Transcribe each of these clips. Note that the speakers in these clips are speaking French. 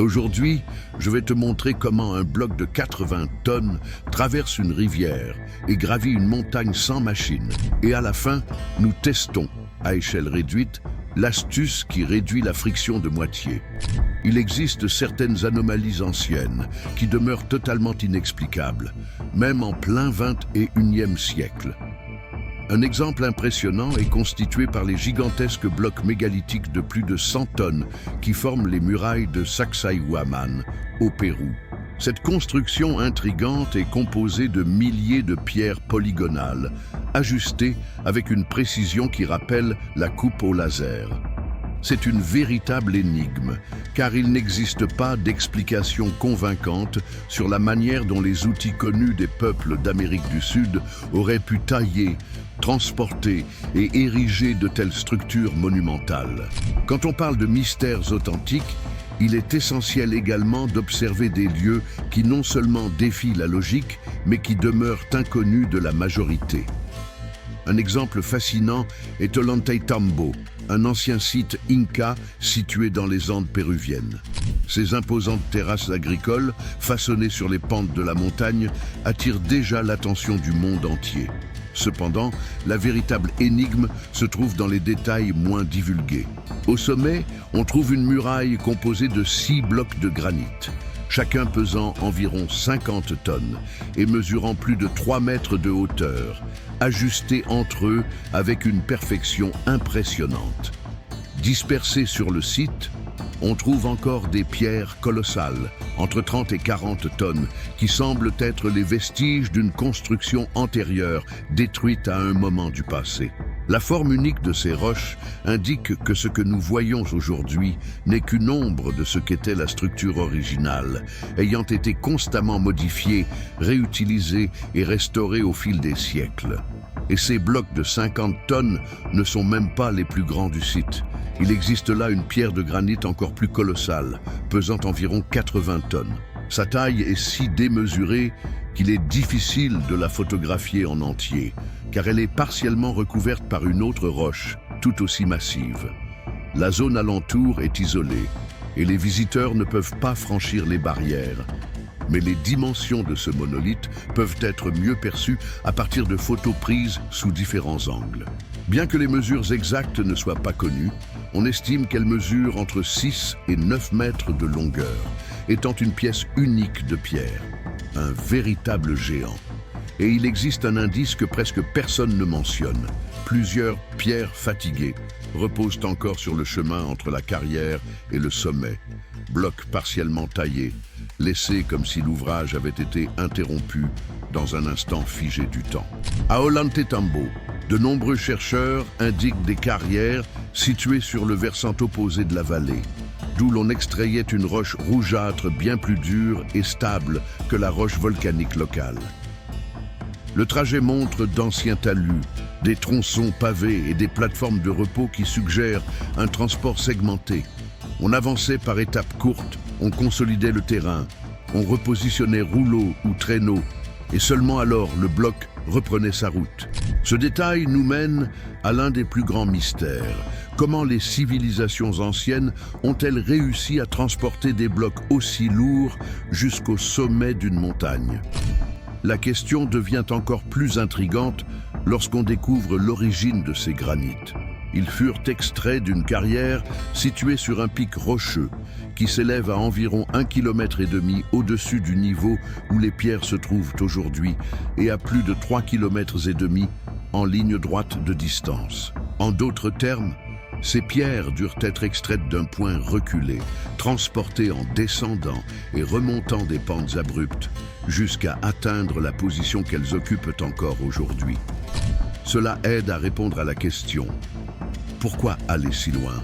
Aujourd'hui, je vais te montrer comment un bloc de 80 tonnes traverse une rivière et gravit une montagne sans machine. Et à la fin, nous testons, à échelle réduite, l'astuce qui réduit la friction de moitié. Il existe certaines anomalies anciennes qui demeurent totalement inexplicables, même en plein XXIe siècle. Un exemple impressionnant est constitué par les gigantesques blocs mégalithiques de plus de 100 tonnes qui forment les murailles de Sacsayhuaman, au Pérou. Cette construction intrigante est composée de milliers de pierres polygonales, ajustées avec une précision qui rappelle la coupe au laser. C'est une véritable énigme, car il n'existe pas d'explication convaincante sur la manière dont les outils connus des peuples d'Amérique du Sud auraient pu tailler, transporter et ériger de telles structures monumentales. Quand on parle de mystères authentiques, il est essentiel également d'observer des lieux qui non seulement défient la logique, mais qui demeurent inconnus de la majorité. Un exemple fascinant est Ollantaytambo, un ancien site Inca situé dans les Andes péruviennes. Ces imposantes terrasses agricoles, façonnées sur les pentes de la montagne, attirent déjà l'attention du monde entier. Cependant, la véritable énigme se trouve dans les détails moins divulgués. Au sommet, on trouve une muraille composée de 6 blocs de granit, chacun pesant environ 50 tonnes et mesurant plus de 3 mètres de hauteur, ajustés entre eux avec une perfection impressionnante. Dispersés sur le site, on trouve encore des pierres colossales, entre 30 et 40 tonnes, qui semblent être les vestiges d'une construction antérieure, détruite à un moment du passé. La forme unique de ces roches indique que ce que nous voyons aujourd'hui n'est qu'une ombre de ce qu'était la structure originale, ayant été constamment modifiée, réutilisée et restaurée au fil des siècles. Et ces blocs de 50 tonnes ne sont même pas les plus grands du site. Il existe là une pierre de granit encore plus colossale, pesant environ 80 tonnes. Sa taille est si démesurée qu'il est difficile de la photographier en entier, car elle est partiellement recouverte par une autre roche, tout aussi massive. La zone alentour est isolée, et les visiteurs ne peuvent pas franchir les barrières. Mais les dimensions de ce monolithe peuvent être mieux perçues à partir de photos prises sous différents angles. Bien que les mesures exactes ne soient pas connues, on estime qu'elle mesure entre 6 et 9 mètres de longueur, étant une pièce unique de pierre, un véritable géant. Et il existe un indice que presque personne ne mentionne. Plusieurs pierres fatiguées reposent encore sur le chemin entre la carrière et le sommet, blocs partiellement taillés, laissés comme si l'ouvrage avait été interrompu dans un instant figé du temps. À Ollantaytambo, de nombreux chercheurs indiquent des carrières situées sur le versant opposé de la vallée, d'où l'on extrayait une roche rougeâtre bien plus dure et stable que la roche volcanique locale. Le trajet montre d'anciens talus, des tronçons pavés et des plateformes de repos qui suggèrent un transport segmenté. On avançait par étapes courtes, on consolidait le terrain, on repositionnait rouleaux ou traîneaux, et seulement alors le bloc reprenait sa route. Ce détail nous mène à l'un des plus grands mystères. Comment les civilisations anciennes ont-elles réussi à transporter des blocs aussi lourds jusqu'au sommet d'une montagne? La question devient encore plus intrigante lorsqu'on découvre l'origine de ces granites. Ils furent extraits d'une carrière située sur un pic rocheux qui s'élève à environ 1,5 km au-dessus du niveau où les pierres se trouvent aujourd'hui et à plus de 3,5 km en ligne droite de distance. En d'autres termes, ces pierres durent être extraites d'un point reculé, transportées en descendant et remontant des pentes abruptes jusqu'à atteindre la position qu'elles occupent encore aujourd'hui. Cela aide à répondre à la question: pourquoi aller si loin?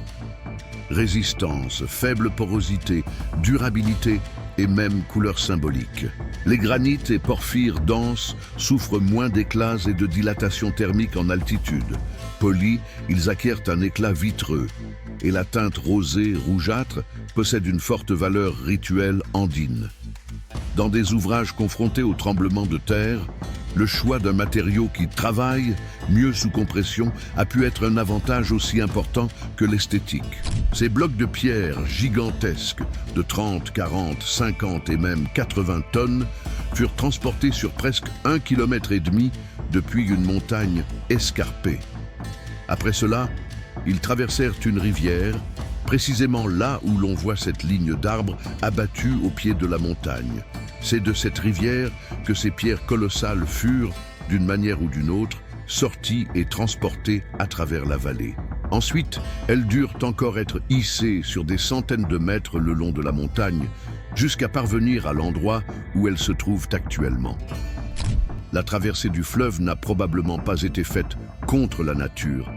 Résistance, faible porosité, durabilité et même couleur symbolique. Les granites et porphyres denses souffrent moins d'éclats et de dilatation thermique en altitude. Polis, ils acquièrent un éclat vitreux, et la teinte rosée rougeâtre possède une forte valeur rituelle andine. Dans des ouvrages confrontés aux tremblements de terre, Le choix d'un matériau qui travaille, mieux sous compression, a pu être un avantage aussi important que l'esthétique. Ces blocs de pierre gigantesques de 30, 40, 50 et même 80 tonnes furent transportés sur presque 1,5 km depuis une montagne escarpée. Après cela, ils traversèrent une rivière, précisément là où l'on voit cette ligne d'arbres abattue au pied de la montagne. C'est de cette rivière que ces pierres colossales furent, d'une manière ou d'une autre, sorties et transportées à travers la vallée. Ensuite, elles durent encore être hissées sur des centaines de mètres le long de la montagne, jusqu'à parvenir à l'endroit où elles se trouvent actuellement. La traversée du fleuve n'a probablement pas été faite contre la nature,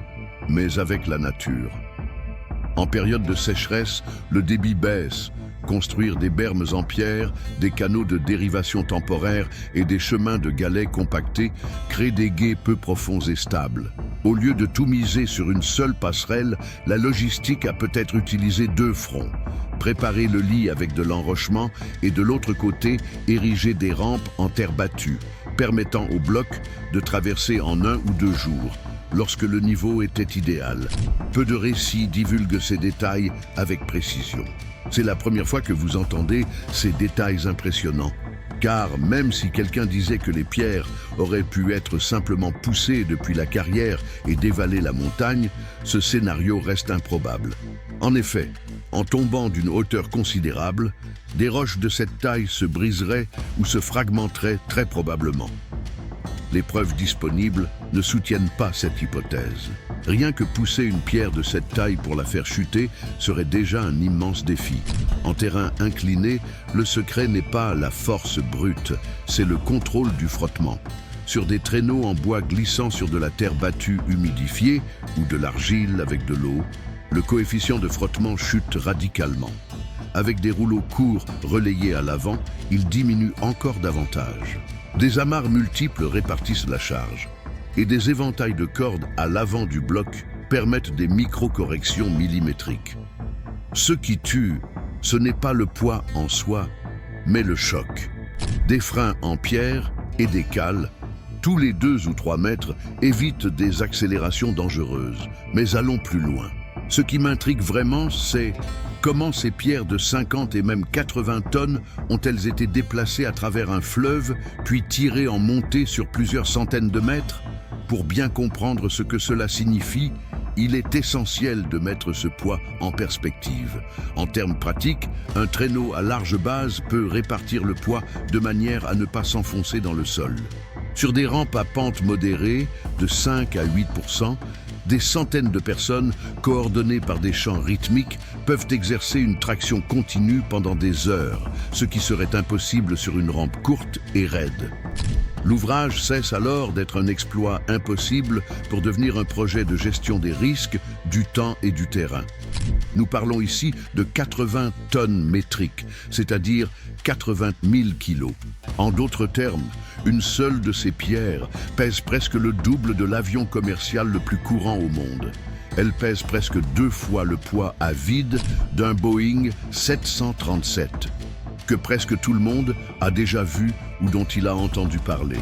mais avec la nature. En période de sécheresse, le débit baisse. Construire des bermes en pierre, des canaux de dérivation temporaire et des chemins de galets compactés créent des gués peu profonds et stables. Au lieu de tout miser sur une seule passerelle, la logistique a peut-être utilisé 2 fronts. Préparer le lit avec de l'enrochement et de l'autre côté, ériger des rampes en terre battue, permettant aux blocs de traverser en 1 ou 2 jours, lorsque le niveau était idéal. Peu de récits divulguent ces détails avec précision. C'est la première fois que vous entendez ces détails impressionnants. Car même si quelqu'un disait que les pierres auraient pu être simplement poussées depuis la carrière et dévaler la montagne, ce scénario reste improbable. En effet, en tombant d'une hauteur considérable, des roches de cette taille se briseraient ou se fragmenteraient très probablement. Les preuves disponibles ne soutiennent pas cette hypothèse. Rien que pousser une pierre de cette taille pour la faire chuter serait déjà un immense défi. En terrain incliné, le secret n'est pas la force brute, c'est le contrôle du frottement. Sur des traîneaux en bois glissant sur de la terre battue humidifiée ou de l'argile avec de l'eau, le coefficient de frottement chute radicalement. Avec des rouleaux courts relayés à l'avant, il diminue encore davantage. Des amarres multiples répartissent la charge, et des éventails de cordes à l'avant du bloc permettent des micro-corrections millimétriques. Ce qui tue, ce n'est pas le poids en soi, mais le choc. Des freins en pierre et des cales, tous les 2 ou 3 mètres, évitent des accélérations dangereuses. Mais allons plus loin. Ce qui m'intrigue vraiment, c'est comment ces pierres de 50 et même 80 tonnes ont-elles été déplacées à travers un fleuve, puis tirées en montée sur plusieurs centaines de mètres? Pour bien comprendre ce que cela signifie, il est essentiel de mettre ce poids en perspective. En termes pratiques, un traîneau à large base peut répartir le poids de manière à ne pas s'enfoncer dans le sol. Sur des rampes à pente modérée, de 5 à 8%, des centaines de personnes, coordonnées par des chants rythmiques, peuvent exercer une traction continue pendant des heures, ce qui serait impossible sur une rampe courte et raide. L'ouvrage cesse alors d'être un exploit impossible pour devenir un projet de gestion des risques, du temps et du terrain. Nous parlons ici de 80 tonnes métriques, c'est-à-dire 80 000 kilos. En d'autres termes, une seule de ces pierres pèse presque le double de l'avion commercial le plus courant au monde. Elle pèse presque 2 fois le poids à vide d'un Boeing 737, que presque tout le monde a déjà vu ou dont il a entendu parler.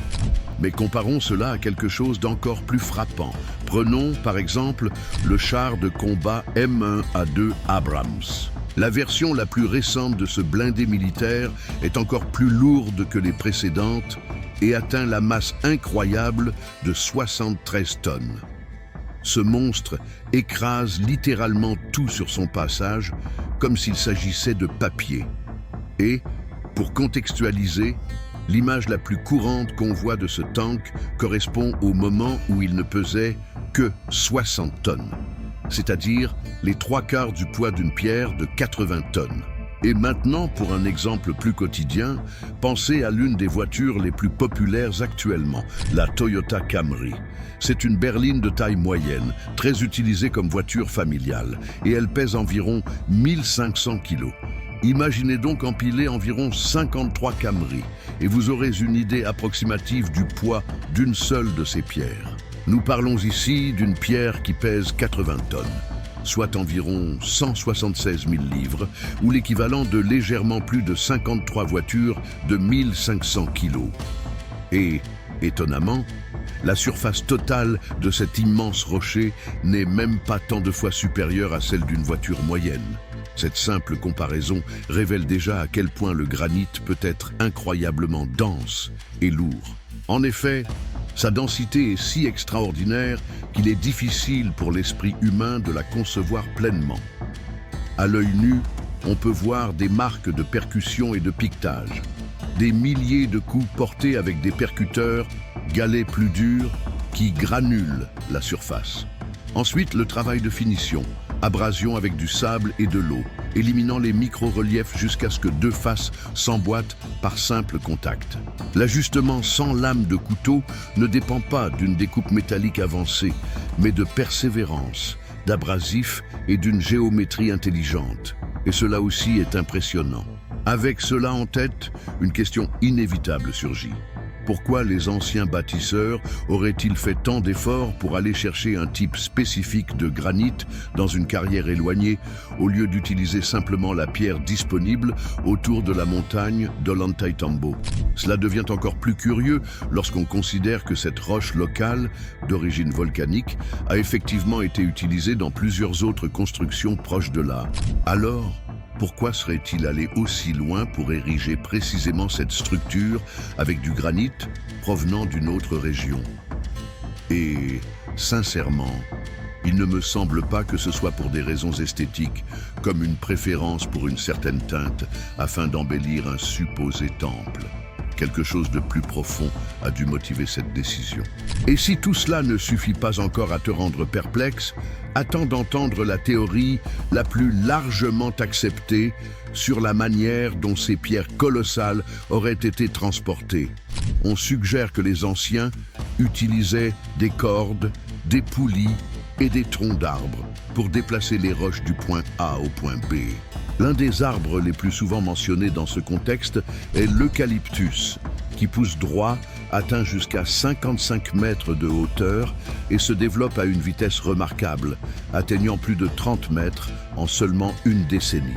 Mais comparons cela à quelque chose d'encore plus frappant. Prenons, par exemple, le char de combat M1A2 Abrams. La version la plus récente de ce blindé militaire est encore plus lourde que les précédentes et atteint la masse incroyable de 73 tonnes. Ce monstre écrase littéralement tout sur son passage, comme s'il s'agissait de papier. Et, pour contextualiser, l'image la plus courante qu'on voit de ce tank correspond au moment où il ne pesait que 60 tonnes, c'est-à-dire les 3/4 du poids d'une pierre de 80 tonnes. Et maintenant, pour un exemple plus quotidien, pensez à l'une des voitures les plus populaires actuellement, la Toyota Camry. C'est une berline de taille moyenne, très utilisée comme voiture familiale, et elle pèse environ 1500 kilos. Imaginez donc empiler environ 53 Camry, et vous aurez une idée approximative du poids d'une seule de ces pierres. Nous parlons ici d'une pierre qui pèse 80 tonnes. Soit environ 176 000 livres, ou l'équivalent de légèrement plus de 53 voitures de 1500 kilos. Et Étonnamment, la surface totale de cet immense rocher n'est même pas tant de fois supérieure à celle d'une voiture moyenne. Cette simple comparaison révèle déjà à quel point le granit peut être incroyablement dense et lourd. En effet, sa densité est si extraordinaire qu'il est difficile pour l'esprit humain de la concevoir pleinement. À l'œil nu, on peut voir des marques de percussion et de piquetage, des milliers de coups portés avec des percuteurs, galets plus durs, qui granulent la surface. Ensuite, le travail de finition, abrasion avec du sable et de l'eau, éliminant les micro-reliefs jusqu'à ce que deux faces s'emboîtent par simple contact. L'ajustement sans lame de couteau ne dépend pas d'une découpe métallique avancée, mais de persévérance, d'abrasif et d'une géométrie intelligente. Et cela aussi est impressionnant. Avec cela en tête, une question inévitable surgit. Pourquoi les anciens bâtisseurs auraient-ils fait tant d'efforts pour aller chercher un type spécifique de granit dans une carrière éloignée, au lieu d'utiliser simplement la pierre disponible autour de la montagne d'Ollantaytambo? Cela devient encore plus curieux lorsqu'on considère que cette roche locale, d'origine volcanique, a effectivement été utilisée dans plusieurs autres constructions proches de là. Alors, pourquoi serait-il allé aussi loin pour ériger précisément cette structure avec du granit provenant d'une autre région? Et, sincèrement, il ne me semble pas que ce soit pour des raisons esthétiques, comme une préférence pour une certaine teinte afin d'embellir un supposé temple. Quelque chose de plus profond a dû motiver cette décision. Et si tout cela ne suffit pas encore à te rendre perplexe, attends d'entendre la théorie la plus largement acceptée sur la manière dont ces pierres colossales auraient été transportées. On suggère que les anciens utilisaient des cordes, des poulies et des troncs d'arbres pour déplacer les roches du point A au point B. L'un des arbres les plus souvent mentionnés dans ce contexte est l'eucalyptus, qui pousse droit, atteint jusqu'à 55 mètres de hauteur et se développe à une vitesse remarquable, atteignant plus de 30 mètres en seulement une décennie.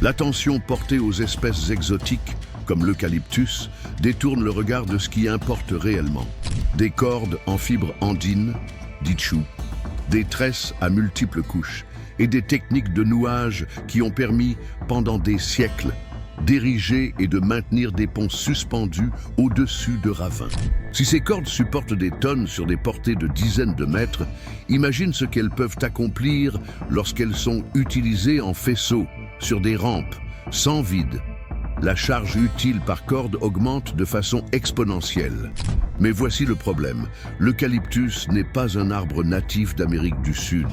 L'attention portée aux espèces exotiques, comme l'eucalyptus, détourne le regard de ce qui importe réellement. Des cordes en fibres andines, dites chou, des tresses à multiples couches, et des techniques de nouage qui ont permis, pendant des siècles, d'ériger et de maintenir des ponts suspendus au-dessus de ravins. Si ces cordes supportent des tonnes sur des portées de dizaines de mètres, imagine ce qu'elles peuvent accomplir lorsqu'elles sont utilisées en faisceau, sur des rampes, sans vide. La charge utile par corde augmente de façon exponentielle. Mais voici le problème. L'eucalyptus n'est pas un arbre natif d'Amérique du Sud.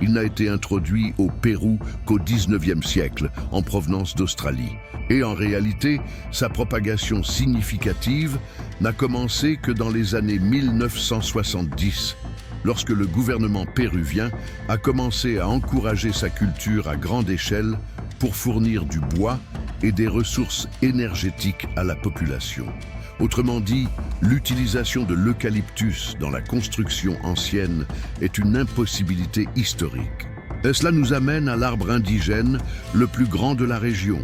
Il n'a été introduit au Pérou qu'au XIXe siècle, en provenance d'Australie. Et en réalité, sa propagation significative n'a commencé que dans les années 1970, lorsque le gouvernement péruvien a commencé à encourager sa culture à grande échelle pour fournir du bois et des ressources énergétiques à la population. Autrement dit, l'utilisation de l'eucalyptus dans la construction ancienne est une impossibilité historique. Et cela nous amène à l'arbre indigène le plus grand de la région,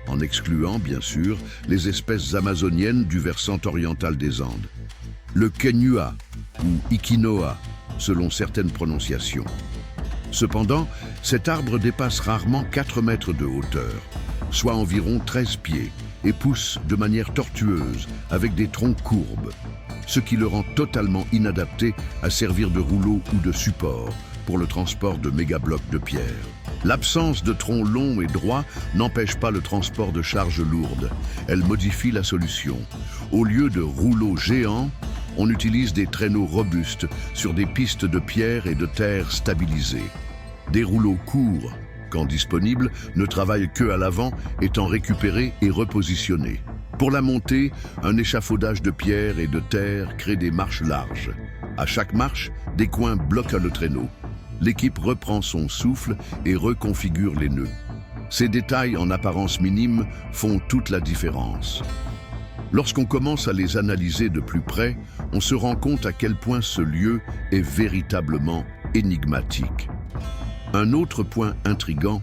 en excluant, bien sûr, les espèces amazoniennes du versant oriental des Andes. Le quenua, ou Ikinoa, selon certaines prononciations. Cependant, cet arbre dépasse rarement 4 mètres de hauteur, soit environ 13 pieds, et pousse de manière tortueuse, avec des troncs courbes, ce qui le rend totalement inadapté à servir de rouleau ou de support pour le transport de mégablocs de pierre. L'absence de troncs longs et droits n'empêche pas le transport de charges lourdes. Elle modifie la solution. Au lieu de rouleaux géants, on utilise des traîneaux robustes sur des pistes de pierre et de terre stabilisées. Des rouleaux courts, quand disponibles, ne travaillent que à l'avant, étant récupérés et repositionnés. Pour la montée, un échafaudage de pierre et de terre crée des marches larges. À chaque marche, des coins bloquent le traîneau. L'équipe reprend son souffle et reconfigure les nœuds. Ces détails en apparence minimes font toute la différence. Lorsqu'on commence à les analyser de plus près, on se rend compte à quel point ce lieu est véritablement énigmatique. Un autre point intrigant,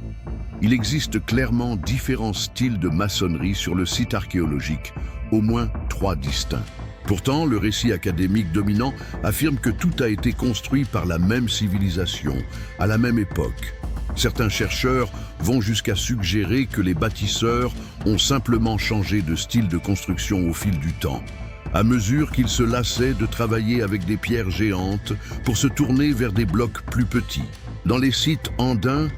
il existe clairement différents styles de maçonnerie sur le site archéologique, au moins 3 distincts. Pourtant, le récit académique dominant affirme que tout a été construit par la même civilisation, à la même époque. Certains chercheurs vont jusqu'à suggérer que les bâtisseurs ont simplement changé de style de construction au fil du temps, à mesure qu'ils se lassaient de travailler avec des pierres géantes pour se tourner vers des blocs plus petits. Dans les sites andins,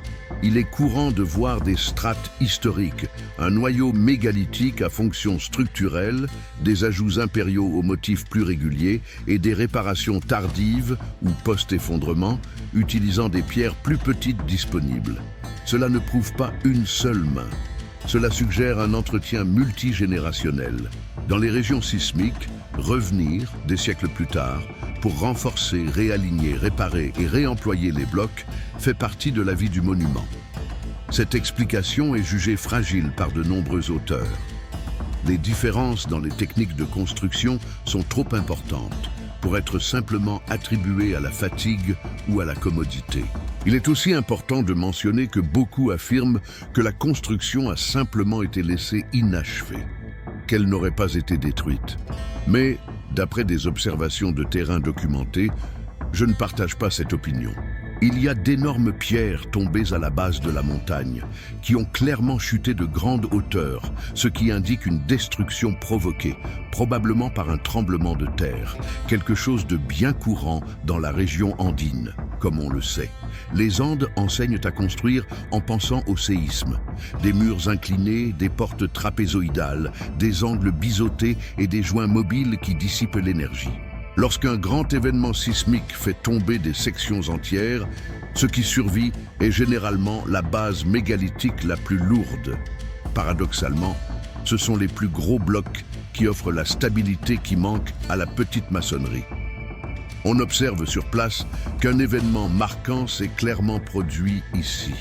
il est courant de voir des strates historiques, un noyau mégalithique à fonction structurelle, des ajouts impériaux aux motifs plus réguliers et des réparations tardives ou post-effondrement utilisant des pierres plus petites disponibles. Cela ne prouve pas une seule main. Cela suggère un entretien multigénérationnel. Dans les régions sismiques, revenir, des siècles plus tard, pour renforcer, réaligner, réparer et réemployer les blocs fait partie de la vie du monument. Cette explication est jugée fragile par de nombreux auteurs. Les différences dans les techniques de construction sont trop importantes pour être simplement attribuées à la fatigue ou à la commodité. Il est aussi important de mentionner que beaucoup affirment que la construction a simplement été laissée inachevée, qu'elle n'aurait pas été détruite. Mais, d'après des observations de terrain documentées, je ne partage pas cette opinion. Il y a d'énormes pierres tombées à la base de la montagne, qui ont clairement chuté de grande hauteur, ce qui indique une destruction provoquée, probablement par un tremblement de terre, quelque chose de bien courant dans la région andine, comme on le sait. Les Andes enseignent à construire en pensant au séisme. Des murs inclinés, des portes trapézoïdales, des angles biseautés et des joints mobiles qui dissipent l'énergie. Lorsqu'un grand événement sismique fait tomber des sections entières, ce qui survit est généralement la base mégalithique la plus lourde. Paradoxalement, ce sont les plus gros blocs qui offrent la stabilité qui manque à la petite maçonnerie. On observe sur place qu'un événement marquant s'est clairement produit ici.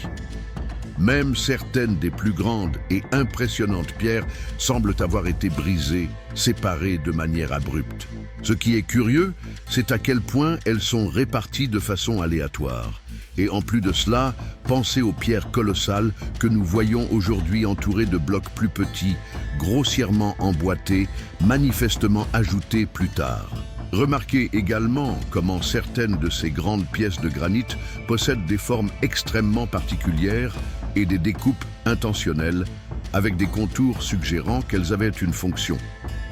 Même certaines des plus grandes et impressionnantes pierres semblent avoir été brisées, séparées de manière abrupte. Ce qui est curieux, c'est à quel point elles sont réparties de façon aléatoire. Et en plus de cela, pensez aux pierres colossales que nous voyons aujourd'hui entourées de blocs plus petits, grossièrement emboîtés, manifestement ajoutés plus tard. Remarquez également comment certaines de ces grandes pièces de granit possèdent des formes extrêmement particulières et des découpes intentionnelles, avec des contours suggérant qu'elles avaient une fonction,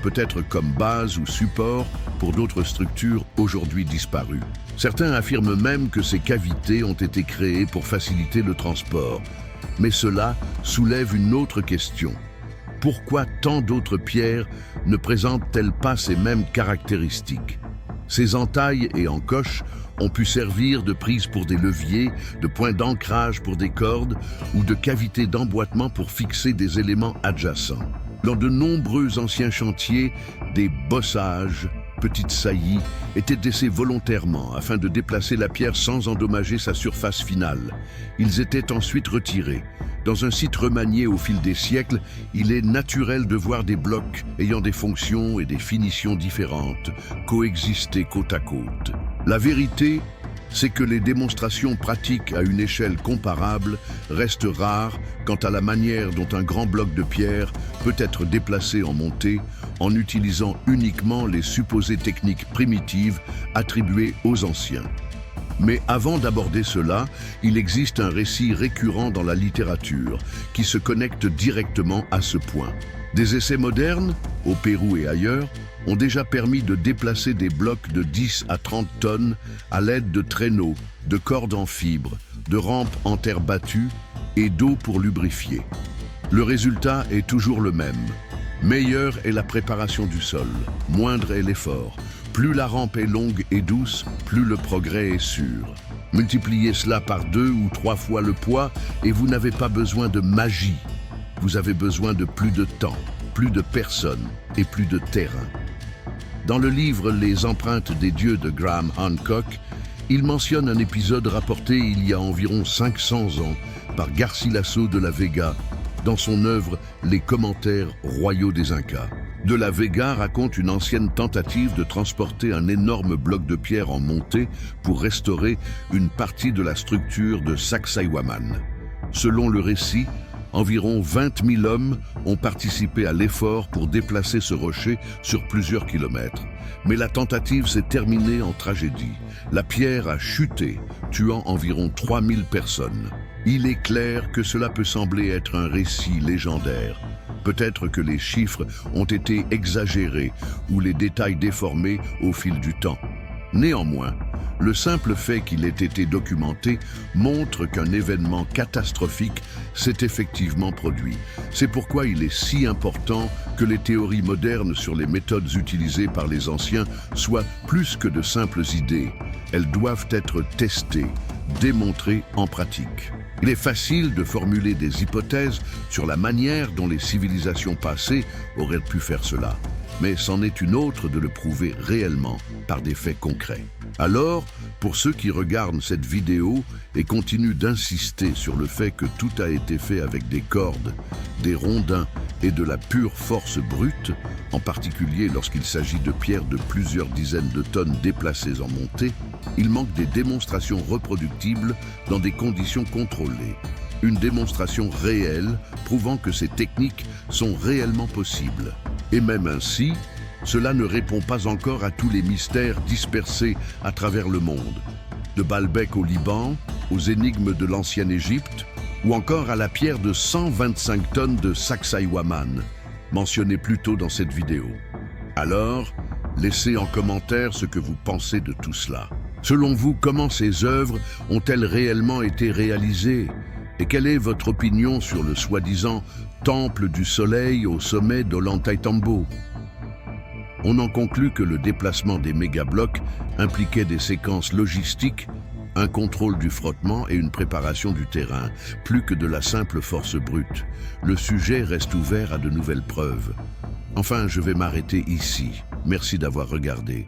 peut-être comme base ou support pour d'autres structures aujourd'hui disparues. Certains affirment même que ces cavités ont été créées pour faciliter le transport, mais cela soulève une autre question. Pourquoi tant d'autres pierres ne présentent-elles pas ces mêmes caractéristiques? Ces entailles et encoches ont pu servir de prise pour des leviers, de points d'ancrage pour des cordes ou de cavités d'emboîtement pour fixer des éléments adjacents. Dans de nombreux anciens chantiers, des bossages, petites saillies, étaient laissés volontairement afin de déplacer la pierre sans endommager sa surface finale. Ils étaient ensuite retirés. Dans un site remanié au fil des siècles, il est naturel de voir des blocs ayant des fonctions et des finitions différentes coexister côte à côte. La vérité, c'est que les démonstrations pratiques à une échelle comparable restent rares quant à la manière dont un grand bloc de pierre peut être déplacé en montée en utilisant uniquement les supposées techniques primitives attribuées aux anciens. Mais avant d'aborder cela, il existe un récit récurrent dans la littérature qui se connecte directement à ce point. Des essais modernes, au Pérou et ailleurs, ont déjà permis de déplacer des blocs de 10 à 30 tonnes à l'aide de traîneaux, de cordes en fibre, de rampes en terre battue et d'eau pour lubrifier. Le résultat est toujours le même. Meilleure est la préparation du sol, moindre est l'effort. Plus la rampe est longue et douce, plus le progrès est sûr. Multipliez cela par 2 ou 3 fois le poids et vous n'avez pas besoin de magie. Vous avez besoin de plus de temps, plus de personnes et plus de terrain. Dans le livre Les empreintes des dieux de Graham Hancock, il mentionne un épisode rapporté il y a environ 500 ans par Garcilaso de la Vega dans son œuvre Les commentaires royaux des Incas. De la Vega raconte une ancienne tentative de transporter un énorme bloc de pierre en montée pour restaurer une partie de la structure de Sacsayhuaman. Selon le récit, Environ 20 000 hommes ont participé à l'effort pour déplacer ce rocher sur plusieurs kilomètres. Mais la tentative s'est terminée en tragédie. La pierre a chuté, tuant environ 3 000 personnes. Il est clair que cela peut sembler être un récit légendaire. Peut-être que les chiffres ont été exagérés ou les détails déformés au fil du temps. Néanmoins, le simple fait qu'il ait été documenté montre qu'un événement catastrophique s'est effectivement produit. C'est pourquoi il est si important que les théories modernes sur les méthodes utilisées par les anciens soient plus que de simples idées. Elles doivent être testées, démontrées en pratique. Il est facile de formuler des hypothèses sur la manière dont les civilisations passées auraient pu faire cela. Mais c'en est une autre de le prouver réellement par des faits concrets. Alors, pour ceux qui regardent cette vidéo et continuent d'insister sur le fait que tout a été fait avec des cordes, des rondins et de la pure force brute, en particulier lorsqu'il s'agit de pierres de plusieurs dizaines de tonnes déplacées en montée, il manque des démonstrations reproductibles dans des conditions contrôlées. Une démonstration réelle prouvant que ces techniques sont réellement possibles. Et même ainsi, cela ne répond pas encore à tous les mystères dispersés à travers le monde. De Baalbek au Liban, aux énigmes de l'ancienne Égypte, ou encore à la pierre de 125 tonnes de Sacsayhuaman, mentionnée plus tôt dans cette vidéo. Alors, laissez en commentaire ce que vous pensez de tout cela. Selon vous, comment ces œuvres ont-elles réellement été réalisées? Et quelle est votre opinion sur le soi-disant temple du soleil au sommet d'Ollantaytambo? On en conclut que le déplacement des mégablocs impliquait des séquences logistiques, un contrôle du frottement et une préparation du terrain, plus que de la simple force brute. Le sujet reste ouvert à de nouvelles preuves. Enfin, je vais m'arrêter ici. Merci d'avoir regardé.